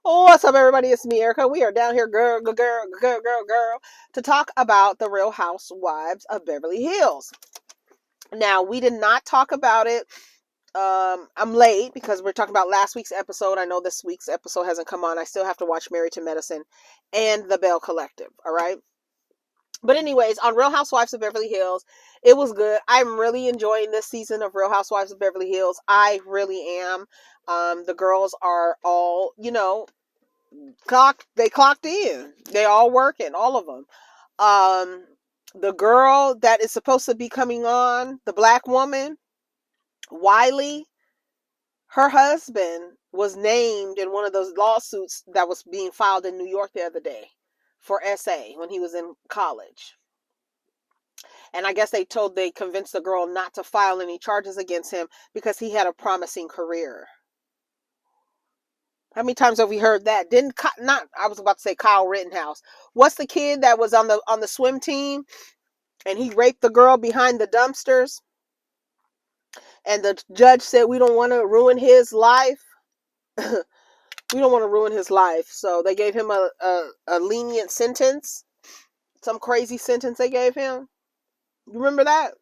Oh, what's up, everybody? It's me, Erica. We are down here, girl, to talk about the Real Housewives of Beverly Hills. Now, we did not talk about it. I'm late because we're talking about last week's episode. I know this week's episode hasn't come on. I still have to watch Married to Medicine and The Bell Collective. All right. But anyways, on Real Housewives of Beverly Hills, it was good. I'm really enjoying this season of Real Housewives of Beverly Hills. I really am. The girls are all, they clocked in. They all working, all of them. The girl that is supposed to be coming on, the black woman, Wiley, her husband was named in one of those lawsuits that was being filed in New York the other day for SA when he was in college. And I guess they convinced the girl not to file any charges against him because he had a promising career. How many times have we heard that? I was about to say Kyle Rittenhouse. What's the kid that was on the swim team and he raped the girl behind the dumpsters? And the judge said we don't want to ruin his life. We don't want to ruin his life. So they gave him a lenient sentence. Some crazy sentence they gave him. You remember that?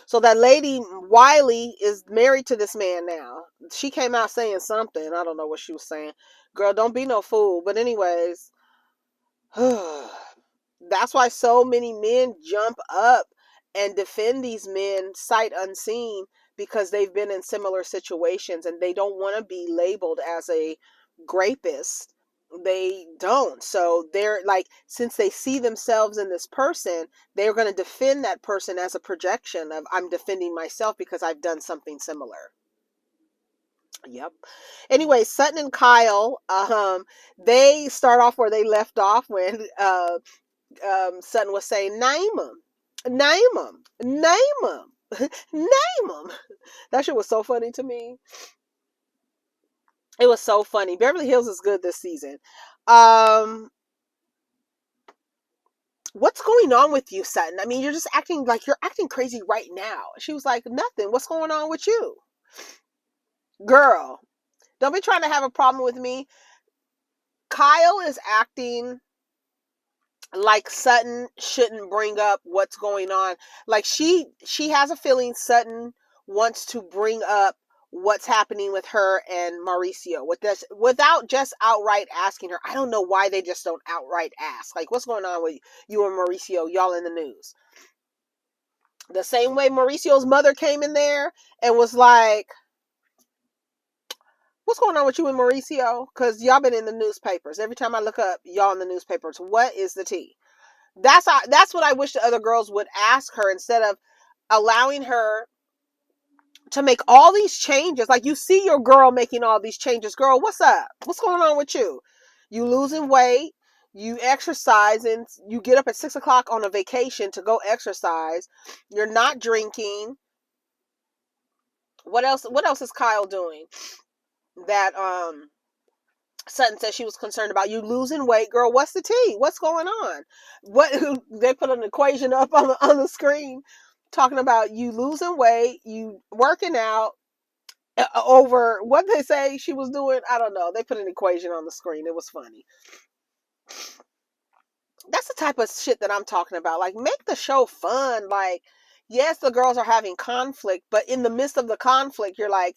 So that lady, Wiley, is married to this man now. She came out saying something. I don't know what she was saying. Girl, don't be no fool. But anyways, that's why so many men jump up and defend these men sight unseen, because they've been in similar situations and they don't want to be labeled as a rapist. They don't. So they're like, since they see themselves in this person, they're going to defend that person as a projection of, I'm defending myself because I've done something similar. Yep. Anyway, Sutton and Kyle, they start off where they left off when Sutton was saying, name them, name them, name them, name them. That shit was so funny to me. It was so funny. Beverly Hills is good this season. What's going on with you, Sutton? I mean, you're just acting like you're acting crazy right now. She was like, nothing. What's going on with you? Girl, don't be trying to have a problem with me. Kyle is acting like Sutton shouldn't bring up what's going on. Like she has a feeling Sutton wants to bring up what's happening with her and Mauricio without just outright asking her. I don't know why they just don't outright ask. Like, what's going on with you and Mauricio? Y'all in the news. The same way Mauricio's mother came in there and was like, what's going on with you and Mauricio? Because y'all been in the newspapers. Every time I look up, y'all in the newspapers. What is the tea? That's what I wish the other girls would ask her, instead of allowing her to make all these changes. Like, you see your girl making all these changes. Girl, what's up? What's going on with you? You losing weight. You exercise, and you get up at 6 o'clock on a vacation to go exercise. You're not drinking. What else is Kyle doing that Sutton said she was concerned about? You losing weight, girl. What's the tea? What's going on? What they put an equation up on the screen talking about you losing weight, you working out over what they say she was doing. I don't know. They put an equation on the screen. It was funny. That's the type of shit that I'm talking about. Like, make the show fun. Like, yes, the girls are having conflict, but in the midst of the conflict, you're like,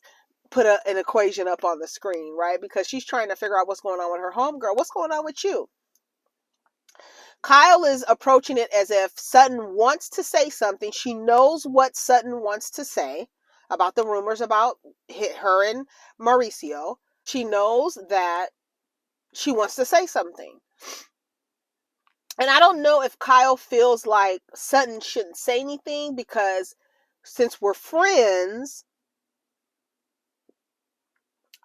put an equation up on the screen, right? Because she's trying to figure out what's going on with her homegirl. What's going on with you? Kyle is approaching it as if Sutton wants to say something. She knows what Sutton wants to say about the rumors about her and Mauricio. She knows that she wants to say something. And I don't know if Kyle feels like Sutton shouldn't say anything because since we're friends,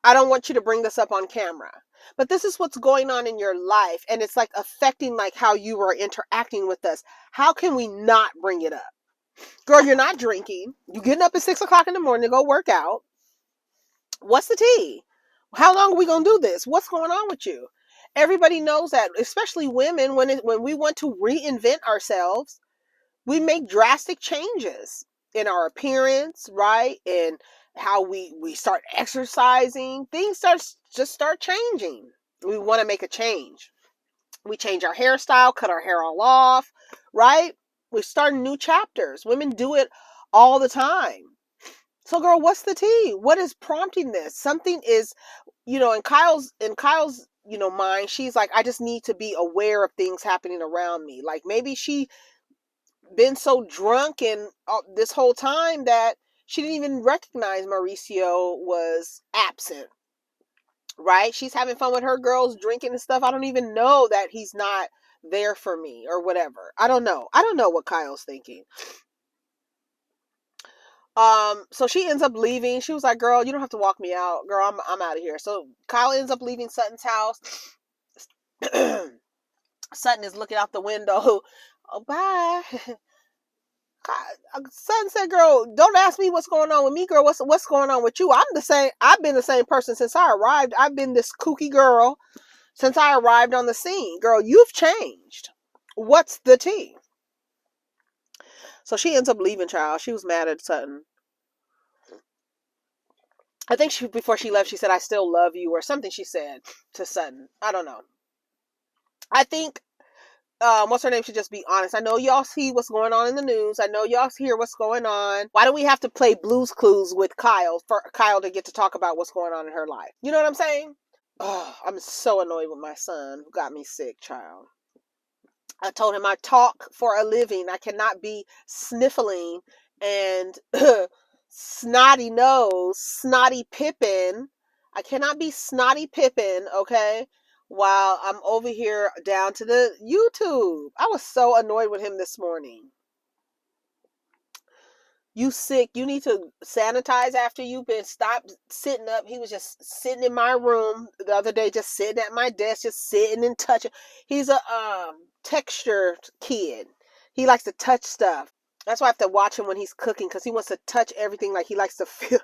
I don't want you to bring this up on camera. But this is what's going on in your life, and it's like affecting like how you are interacting with us. How can we not bring it up? Girl, you're not drinking. You're getting up at 6 o'clock in the morning to go work out. What's the tea? How long are we going to do this? What's going on with you? Everybody knows that, especially women, when we want to reinvent ourselves, we make drastic changes in our appearance, right? And how we start exercising, things start changing. We want to make a change. We change our hairstyle, cut our hair all off, right? We start new chapters. Women do it all the time. So girl, what's the tea? What is prompting this? Something is, in Kyle's mind, she's like, I just need to be aware of things happening around me. Like maybe she been so drunk and this whole time that she didn't even recognize Mauricio was absent, right? She's having fun with her girls, drinking and stuff. I don't even know that he's not there for me or whatever. I don't know. I don't know what Kyle's thinking. So she ends up leaving. She was like, girl, you don't have to walk me out. Girl, I'm out of here. So Kyle ends up leaving Sutton's house. Sutton is looking out the window. Oh, bye. Sutton said, girl, don't ask me what's going on with me, girl. What's going on with you? I'm the same. I've been the same person since I arrived. I've been this kooky girl since I arrived on the scene. Girl, you've changed. What's the tea? So she ends up leaving, child. She was mad at Sutton. I think before she left, she said, I still love you, or something she said to Sutton. I don't know. I think, what's her name, should just be honest. I know y'all see what's going on in the news. I know y'all hear what's going on. Why do we have to play Blue's Clues with Kyle for Kyle to get to talk about what's going on in her life? You know what I'm saying? Oh, I'm so annoyed with my son, who got me sick, child. I told him I talk for a living. I cannot be sniffling and snotty nose, snotty Pippin. I cannot be snotty Pippin, okay? While I'm over here down to the YouTube. I was so annoyed with him this morning. You sick. You need to sanitize after you've been. Stop sitting up. He was just sitting in my room the other day, just sitting at my desk, just sitting and touching. He's a texture kid. He likes to touch stuff. That's why I have to watch him when he's cooking, because he wants to touch everything. Like he likes to feel.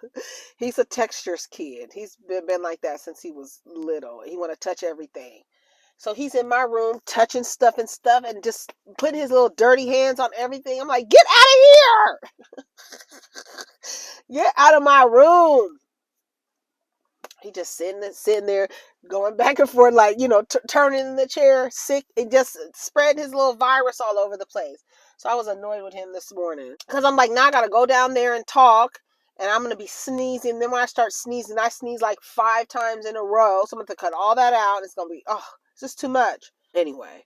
He's a textures kid. He's been like that since he was little. He want to touch everything. So he's in my room touching stuff and just putting his little dirty hands on everything. I'm like, get out of here! Get out of my room. He just sitting there, going back and forth, like, turning in the chair, sick, and just spread his little virus all over the place. So I was annoyed with him this morning. Because I'm like, now I got to go down there and talk. And I'm going to be sneezing. Then when I start sneezing, I sneeze like 5 times in a row. So I'm going to cut all that out. It's going to be, it's just too much. Anyway,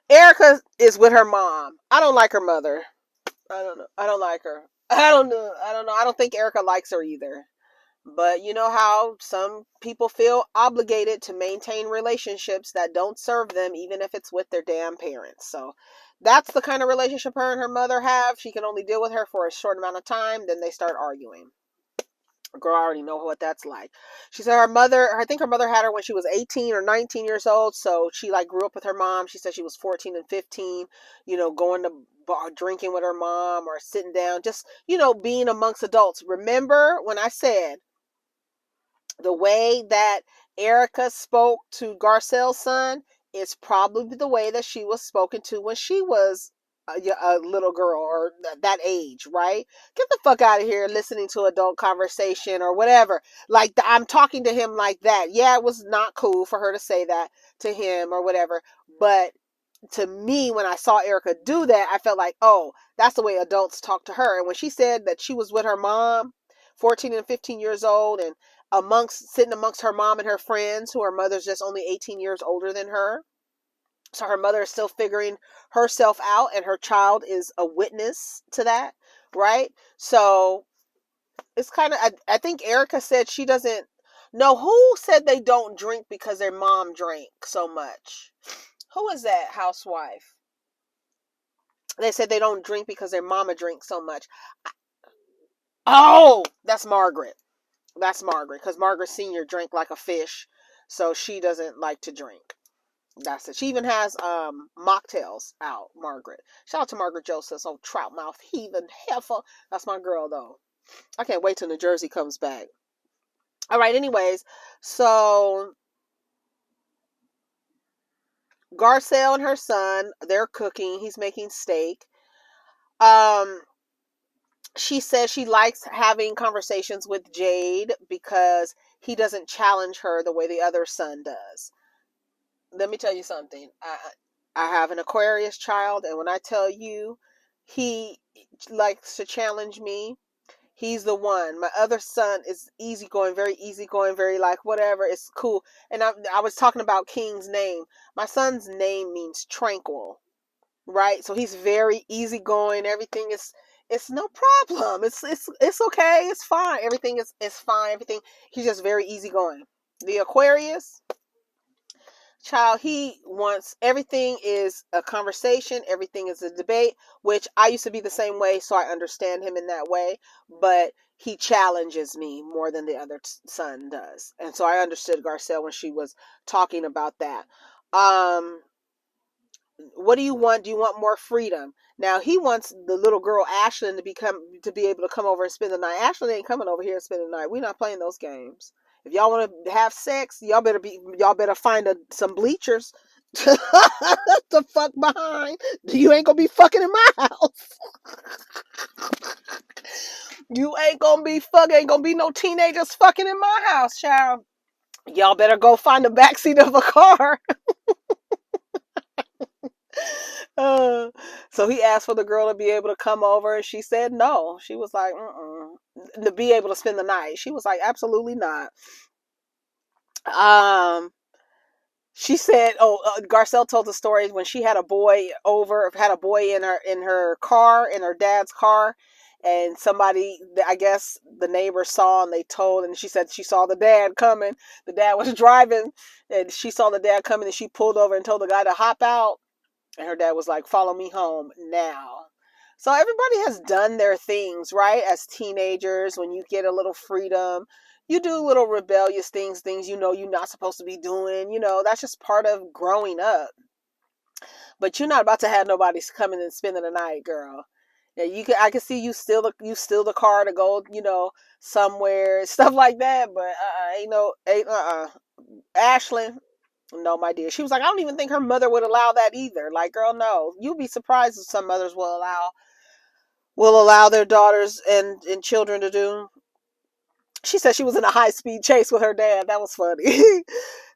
Erica is with her mom. I don't like her mother. I don't know. I don't like her. I don't know. I don't think Erica likes her either. But you know how some people feel obligated to maintain relationships that don't serve them, even if it's with their damn parents. So that's the kind of relationship her and her mother have. She can only deal with her for a short amount of time. Then they start arguing. Girl, I already know what that's like. She said I think her mother had her when she was 18 or 19 years old. So she grew up with her mom. She said she was 14 and 15, going to bar, drinking with her mom, or sitting down, just, being amongst adults. Remember when I said the way that Erica spoke to Garcelle's son is probably the way that she was spoken to when she was a little girl, or that age, right? Get the fuck out of here listening to adult conversation or whatever. Like, I'm talking to him like that. Yeah, it was not cool for her to say that to him or whatever. But to me, when I saw Erica do that, I felt like, oh, that's the way adults talk to her. And when she said that she was with her mom, 14 and 15 years old, and sitting amongst her mom and her friends, who her mother's just only 18 years older than her. So her mother is still figuring herself out, and her child is a witness to that, right? So it's kind of, I think Erica said she doesn't know. Who said they don't drink because their mom drank so much? Who is that housewife? They said they don't drink because their mama drinks so much. Oh, that's Margaret. That's Margaret, because Margaret Sr. drank like a fish, so she doesn't like to drink. That's it. She even has mocktails out, Margaret. Shout out to Margaret Joseph's old trout mouth heathen heifer. That's my girl, though. I can't wait till New Jersey comes back. All right, anyways, so Garcelle and her son, they're cooking. He's making steak. She says she likes having conversations with Jade because he doesn't challenge her the way the other son does. Let me tell you something. I have an Aquarius child, and when I tell you he likes to challenge me, he's the one. My other son is easygoing, very like whatever. It's cool. And I was talking about King's name. My son's name means tranquil, right? So he's very easygoing. Everything is it's no problem. It's okay. It's fine. Everything is fine. Everything. He's just very easygoing. The Aquarius child, he wants everything is a conversation, everything is a debate, which I used to be the same way, so I understand him in that way, but he challenges me more than the other son does. And so I understood Garcelle when she was talking about that. Um what do you want? Do you want more freedom? Now he wants the little girl Ashlyn to be able to come over and spend the night. Ashlyn ain't coming over here and spend the night. We're not playing those games. If y'all want to have sex, y'all better find some bleachers to fuck behind. You ain't gonna be fucking in my house. You ain't gonna be fucking. Ain't gonna be no teenagers fucking in my house, child. Y'all better go find the backseat of a car. Uh, so he asked for the girl to be able to come over, and she said no. She was like, to be able to spend the night. She was like, absolutely not. Um, she said, Garcelle told the story when she had a boy in her car, in her dad's car, and somebody, I guess the neighbor saw, and they told, and she said she saw the dad coming. The dad was driving, and she saw the dad coming, and she pulled over and told the guy to hop out. And her dad was like, follow me home now. So everybody has done their things, right? As teenagers, when you get a little freedom, you do little rebellious things you know you're not supposed to be doing. That's just part of growing up. But you're not about to have nobody coming and spending the night, girl. Yeah, I can see you steal the car to go, somewhere, stuff like that. But ain't Ashlyn, no, my dear. She was like, I don't even think her mother would allow that either. Like, girl, no. You'd be surprised if some mothers will allow their daughters and children to do. She said she was in a high speed chase with her dad. That was funny.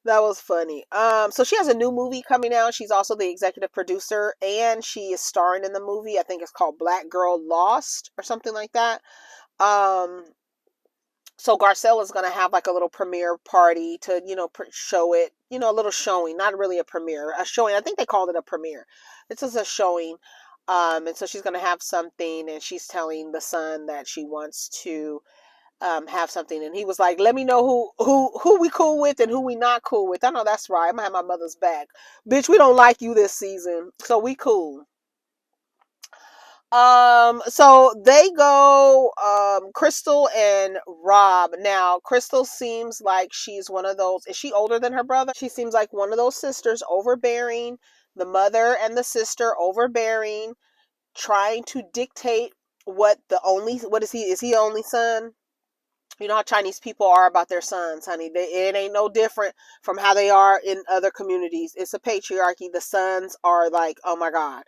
That was funny. So she has a new movie coming out. She's also the executive producer, and she is starring in the movie. I think it's called Black Girl Lost or something like that. Um, so Garcelle is going to have like a little premiere party to, show it, a little showing, not really a premiere, a showing. I think they called it a premiere. This is a showing. And so she's going to have something, and she's telling the son that she wants to have something. And he was like, let me know who we cool with and who we not cool with. I know that's right. I'm going to have my mother's back. Bitch, we don't like you this season. So we cool. So they go, Crystal and Rob. Now, Crystal seems like she's one of those. Is she older than her brother? She seems like one of those sisters, overbearing. The mother and the sister overbearing, trying to dictate what is he? Is he only son? You know how Chinese people are about their sons, honey. It ain't no different from how they are in other communities. It's a patriarchy. The sons are like, oh my God.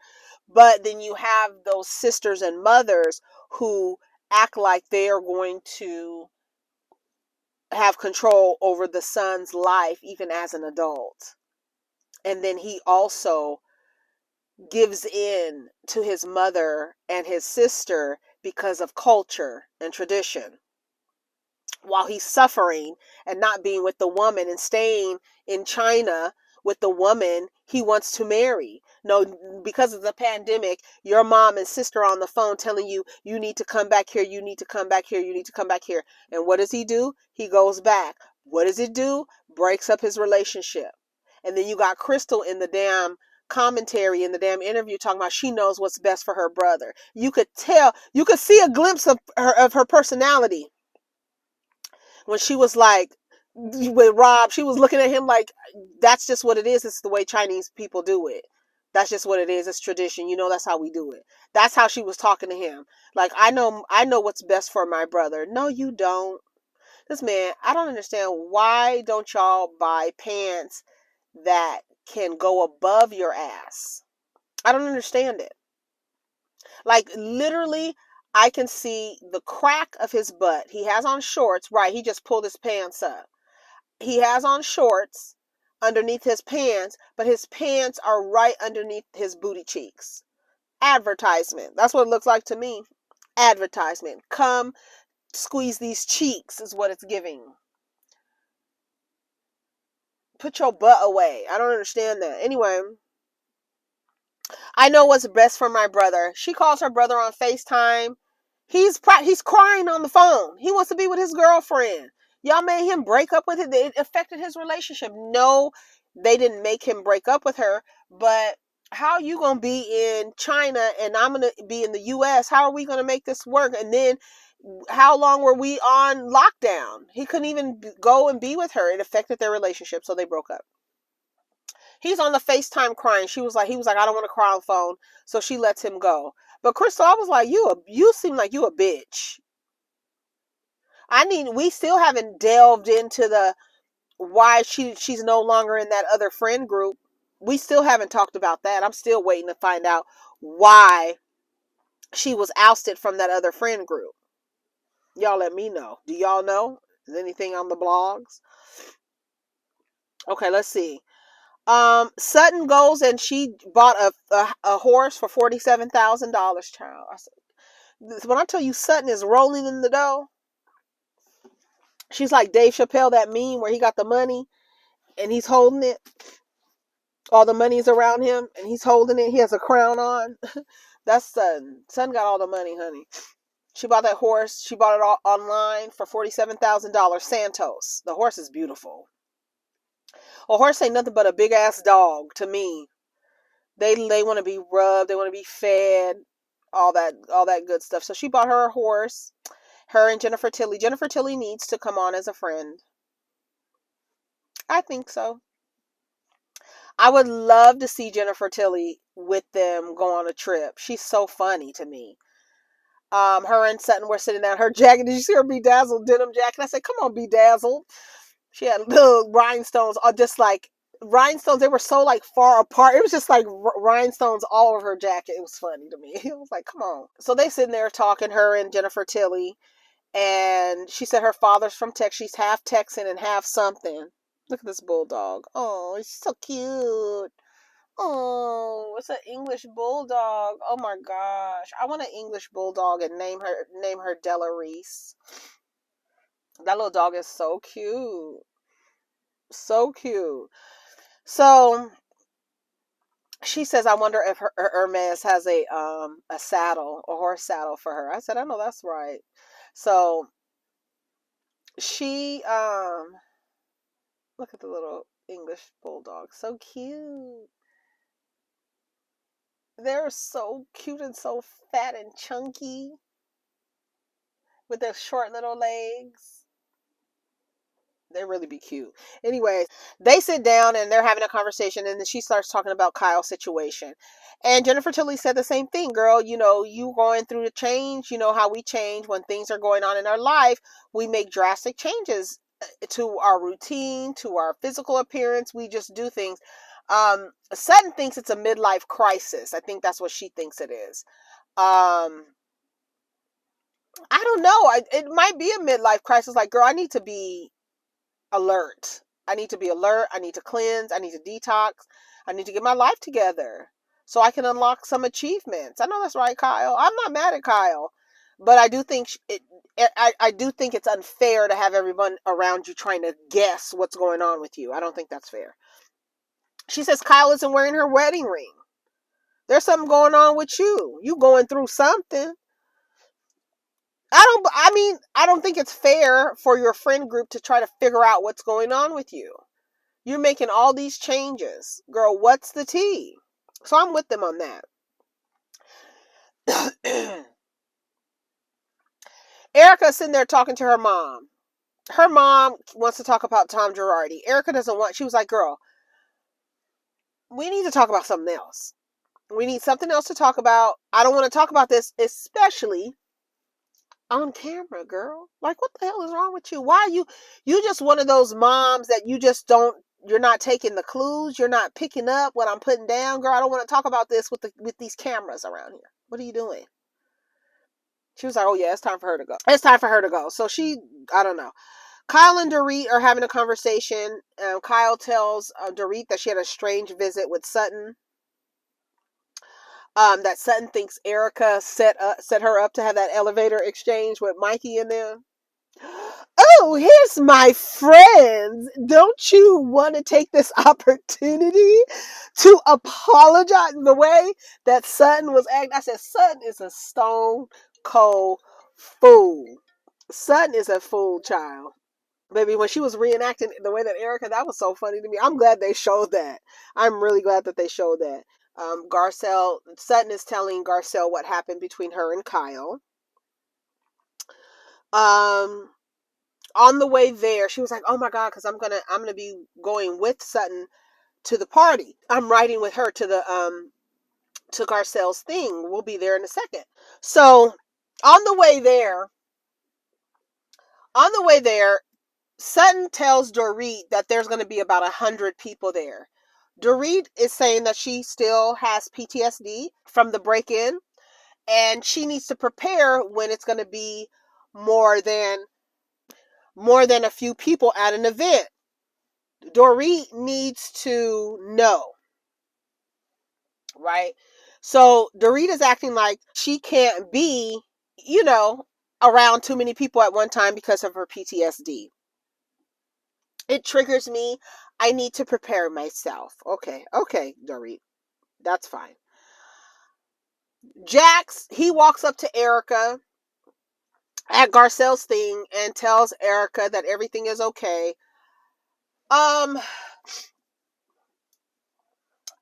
But then you have those sisters and mothers who act like they are going to have control over the son's life, even as an adult. And then he also gives in to his mother and his sister because of culture and tradition, while he's suffering and not being with the woman and staying in China with the woman he wants to marry. No, because of the pandemic, your mom and sister are on the phone telling you, you need to come back here, you need to come back here, you need to come back here. And what does he do? He goes back. What does it do? Breaks up his relationship. And then you got Crystal in the damn commentary, in the damn interview, talking about she knows what's best for her brother. You could tell, you could see a glimpse of her personality when she was like, with Rob, she was looking at him like, that's just what it is. It's the way Chinese people do it. That's just what it is. It's tradition. That's how we do it. That's how she was talking to him. Like, I know what's best for my brother. No, you don't. This man, I don't understand. Why don't y'all buy pants that can go above your ass? I don't understand it. Like, literally, I can see the crack of his butt. He has on shorts. Right, he just pulled his pants up. He has on shorts underneath his pants, but his pants are right underneath his booty cheeks. Advertisement. That's what it looks like to me. Advertisement. Come squeeze these cheeks is what it's giving. Put your butt away. I don't understand that. Anyway, I know what's best for my brother. She calls her brother on FaceTime. He's crying on the phone. He wants to be with his girlfriend. Y'all made him break up with it. It affected his relationship. No, they didn't make him break up with her. But how you going to be in China and I'm going to be in the U.S.? How are we going to make this work? And then how long were we on lockdown? He couldn't even go and be with her. It affected their relationship, so they broke up. He's on the FaceTime crying. He was like, I don't want to cry on the phone. So she lets him go. But Crystal, I was like, you seem like you a bitch. We still haven't delved into the why she's no longer in that other friend group. We still haven't talked about that. I'm still waiting to find out why she was ousted from that other friend group. Y'all let me know. Do y'all know? Is anything on the blogs? Okay, let's see. Sutton goes and she bought a horse for $47,000, child. When I tell you Sutton is rolling in the dough, she's like Dave Chappelle, that meme where he got the money and he's holding it. All the money's around him and he's holding it. He has a crown on. That's Sutton. Sutton got all the money, honey. She bought that horse. She bought it all online for $47,000. Santos. The horse is beautiful. A horse ain't nothing but a big ass dog to me. They want to be rubbed. They want to be fed. All that good stuff. So she bought her a horse. Her and Jennifer Tilly. Jennifer Tilly needs to come on as a friend. I think so. I would love to see Jennifer Tilly with them go on a trip. She's so funny to me. Her and Sutton were sitting down. Her jacket. Did you see her bedazzled denim jacket? I said, "Come on, bedazzled." She had little rhinestones, just like rhinestones. They were so like far apart. It was just like rhinestones all over her jacket. It was funny to me. It was like, come on. So they sitting there talking, her and Jennifer Tilly, and she said her father's from Texas. She's half Texan and half something. Look at this bulldog. Oh, he's so cute. Oh, it's an English bulldog. Oh my gosh. I want an English bulldog and name her Della Reese. That little dog is so cute. So cute. So she says, I wonder if her Hermes has a saddle, a horse saddle for her. I said, I know that's right. So she look at the little English bulldog. So cute. They're so cute and so fat and chunky with their short little legs. They really be cute. Anyways, they sit down and they're having a conversation, and then she starts talking about Kyle's situation. And Jennifer Tilly said the same thing, girl. You going through the change. You know how we change when things are going on in our life. We make drastic changes to our routine, to our physical appearance. We just do things. Sutton thinks it's a midlife crisis. I think that's what she thinks it is. I don't know. It might be a midlife crisis. Like, girl, I need to be alert. I need to be alert. I need to cleanse. I need to detox. I need to get my life together so I can unlock some achievements. I know that's right, Kyle. I'm not mad at Kyle, but I do think I do think it's unfair to have everyone around you trying to guess what's going on with you. I don't think that's fair. She says Kyle isn't wearing her wedding ring. There's something going on with you. You going through something. I don't think it's fair for your friend group to try to figure out what's going on with you. You're making all these changes. Girl, what's the tea? So I'm with them on that. Erica's sitting there talking to her mom. Her mom wants to talk about Tom Girardi. Erica doesn't want, she was like, girl, we need to talk about something else. We need something else to talk about. I don't want to talk about this, especially on camera, girl. Like, what the hell is wrong with you? Why are you just one of those moms that you're not taking the clues. You're not picking up what I'm putting down. Girl, I don't want to talk about this with these cameras around here. What are you doing? She was like, oh yeah, it's time for her to go. It's time for her to go. So she, I don't know. Kyle and Dorit are having a conversation. Kyle tells Dorit that she had a strange visit with Sutton. That Sutton thinks Erica set her up to have that elevator exchange with Mikey and them. Oh, here's my friends. Don't you want to take this opportunity to apologize? The way that Sutton was acting, I said, Sutton is a stone cold fool. Sutton is a fool, child. Baby, when she was reenacting the way that Erica, that was so funny to me. I'm glad they showed that. I'm really glad that they showed that. Sutton is telling Garcelle what happened between her and Kyle. On the way there, she was like, "Oh my God, because I'm gonna be going with Sutton to the party. I'm riding with her to Garcelle's thing. We'll be there in a second." So on the way there, Sutton tells Dorit that there's going to be about 100 people there. Dorit is saying that she still has PTSD from the break-in, and she needs to prepare when it's going to be more than a few people at an event. Dorit needs to know, right? So Dorit is acting like she can't be, around too many people at one time because of her PTSD. It triggers me. I need to prepare myself. Okay, Dorit. That's fine. Jax, he walks up to Erica at Garcelle's thing and tells Erica that everything is okay.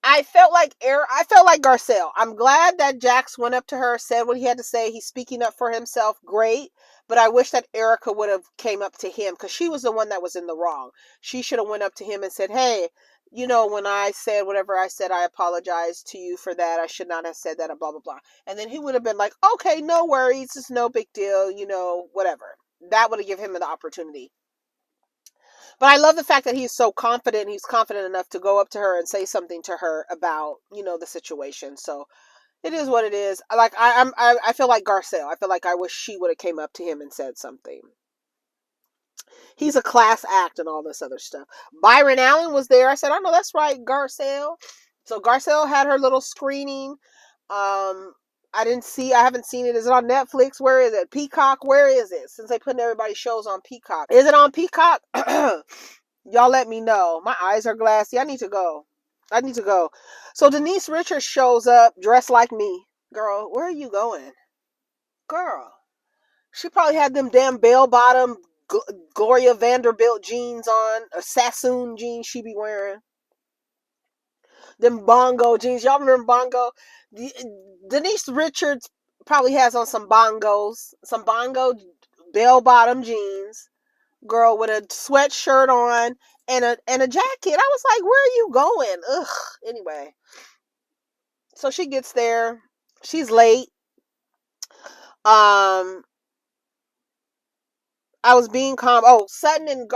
I felt like Garcelle. I'm glad that Jax went up to her, said what he had to say. He's speaking up for himself. Great. But I wish that Erica would have came up to him, because she was the one that was in the wrong. She should have went up to him and said, hey, when I said whatever I said, I apologize to you for that. I should not have said that, blah, blah, blah. And then he would have been like, okay, no worries. It's no big deal. Whatever. That would have given him the opportunity. But I love the fact that he's so confident. He's confident enough to go up to her and say something to her about, the situation. So it is what it is. Like I feel like Garcelle. I feel like I wish she would have came up to him and said something. He's a class act and all this other stuff. Byron Allen was there. I said, I know that's right, Garcelle. So Garcelle had her little screening. I haven't seen it. Is it on Netflix? Where is it? Peacock? Where is it? Since they putting everybody's shows on Peacock. Is it on Peacock? Y'all let me know. My eyes are glassy. I need to go. So Denise Richards shows up dressed like me. Girl, where are you going? Girl. She probably had them damn bell-bottom Gloria Vanderbilt jeans on. Or Sassoon jeans she be wearing. Them bongo jeans. Y'all remember bongo? Denise Richards probably has on some bongos. Some bongo bell-bottom jeans. Girl with a sweatshirt on and a jacket. I was like, where are you going? Ugh. Anyway. So she gets there. She's late. I was being calm. Oh, Sutton and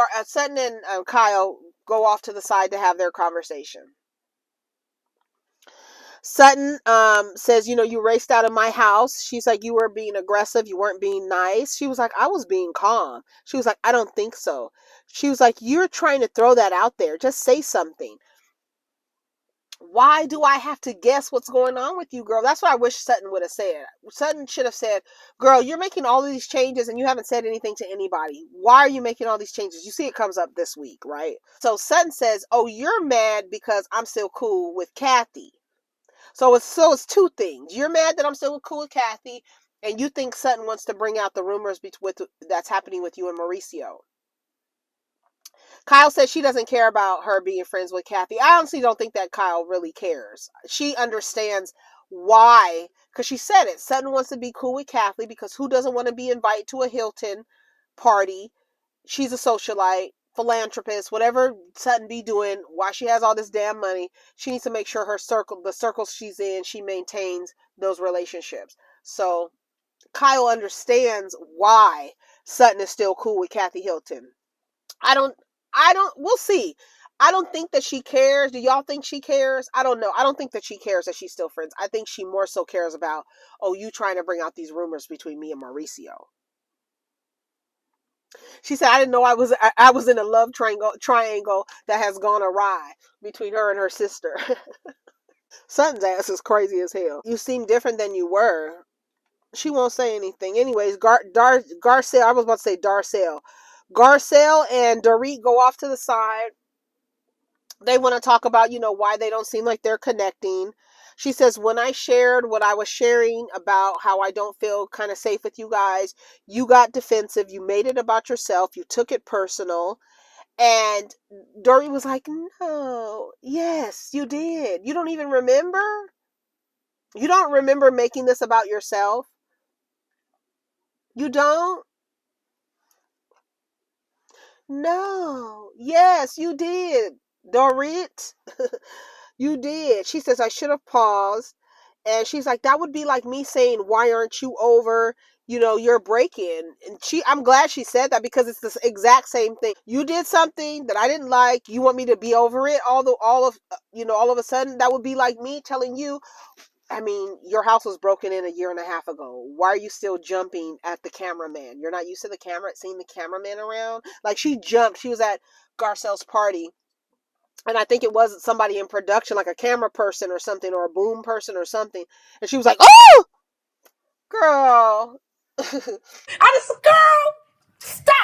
Kyle go off to the side to have their conversation. Sutton says, you raced out of my house. She's like, you were being aggressive. You weren't being nice. She was like, I was being calm. She was like, I don't think so. She was like, you're trying to throw that out there. Just say something. Why do I have to guess what's going on with you, girl? That's what I wish Sutton would have said. Sutton should have said, girl, you're making all of these changes and you haven't said anything to anybody. Why are you making all these changes? You see it comes up this week, right? So Sutton says, oh, you're mad because I'm still cool with Kathy. So it's two things. You're mad that I'm still cool with Kathy, and you think Sutton wants to bring out the rumors that's happening with you and Mauricio. Kyle says she doesn't care about her being friends with Kathy. I honestly don't think that Kyle really cares. She understands why, because she said it. Sutton wants to be cool with Kathy because who doesn't want to be invited to a Hilton party? She's a socialite, philanthropist, whatever Sutton be doing, while she has all this damn money, she needs to make sure the circles she's in, she maintains those relationships. So Kyle understands why Sutton is still cool with Kathy Hilton. We'll see. I don't think that she cares. Do y'all think she cares? I don't know. I don't think that she cares that she's still friends. I think she more so cares about, oh, you trying to bring out these rumors between me and Mauricio. She said, I didn't know I was in a love triangle that has gone awry between her and her sister. Sutton's ass is crazy as hell. You seem different than you were. She won't say anything. Anyways, Garcelle, I was about to say Darcel. Garcelle and Dorit go off to the side. They want to talk about, why they don't seem like they're connecting. She says, when I shared what I was sharing about how I don't feel kind of safe with you guys, you got defensive. You made it about yourself. You took it personal. And Dory was like, no, yes, you did. You don't even remember? You don't remember making this about yourself? You don't? No. Yes, you did. Dorit, you did. She says, I should have paused. And she's like, that would be like me saying, why aren't you over, your break-in? And I'm glad she said that, because it's the exact same thing. You did something that I didn't like. You want me to be over it all of a sudden? That would be like me telling you, I mean, your house was broken in a year and a half ago. Why are you still jumping at the cameraman? You're not used to seeing the cameraman around? Like, she jumped. She was at Garcelle's party, and I think it was somebody in production, like a camera person or something, or a boom person or something. And she was like, oh, girl. I just, girl, stop.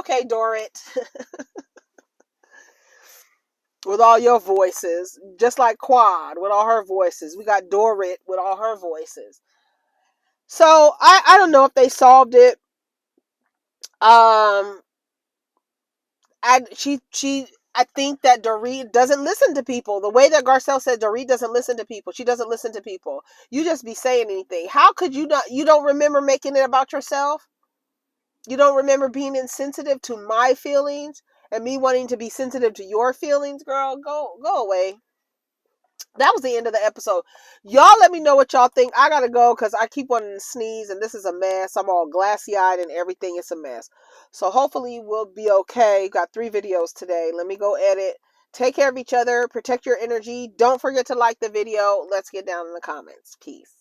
Okay, Dorit. With all your voices. Just like Quad with all her voices. We got Dorit with all her voices. So, I don't know if they solved it. I think that Dorit doesn't listen to people. The way that Garcelle said, Dorit doesn't listen to people. She doesn't listen to people. You just be saying anything. How could you not? You don't remember making it about yourself? You don't remember being insensitive to my feelings and me wanting to be sensitive to your feelings, girl? Go away. That was the end of the episode. Y'all let me know what y'all think. I gotta go because I keep wanting to sneeze and this is a mess. I'm all glassy eyed and everything is a mess. So hopefully we'll be okay. Got 3 videos today. Let me go edit. Take care of each other. Protect your energy. Don't forget to like the video. Let's get down in the comments. Peace.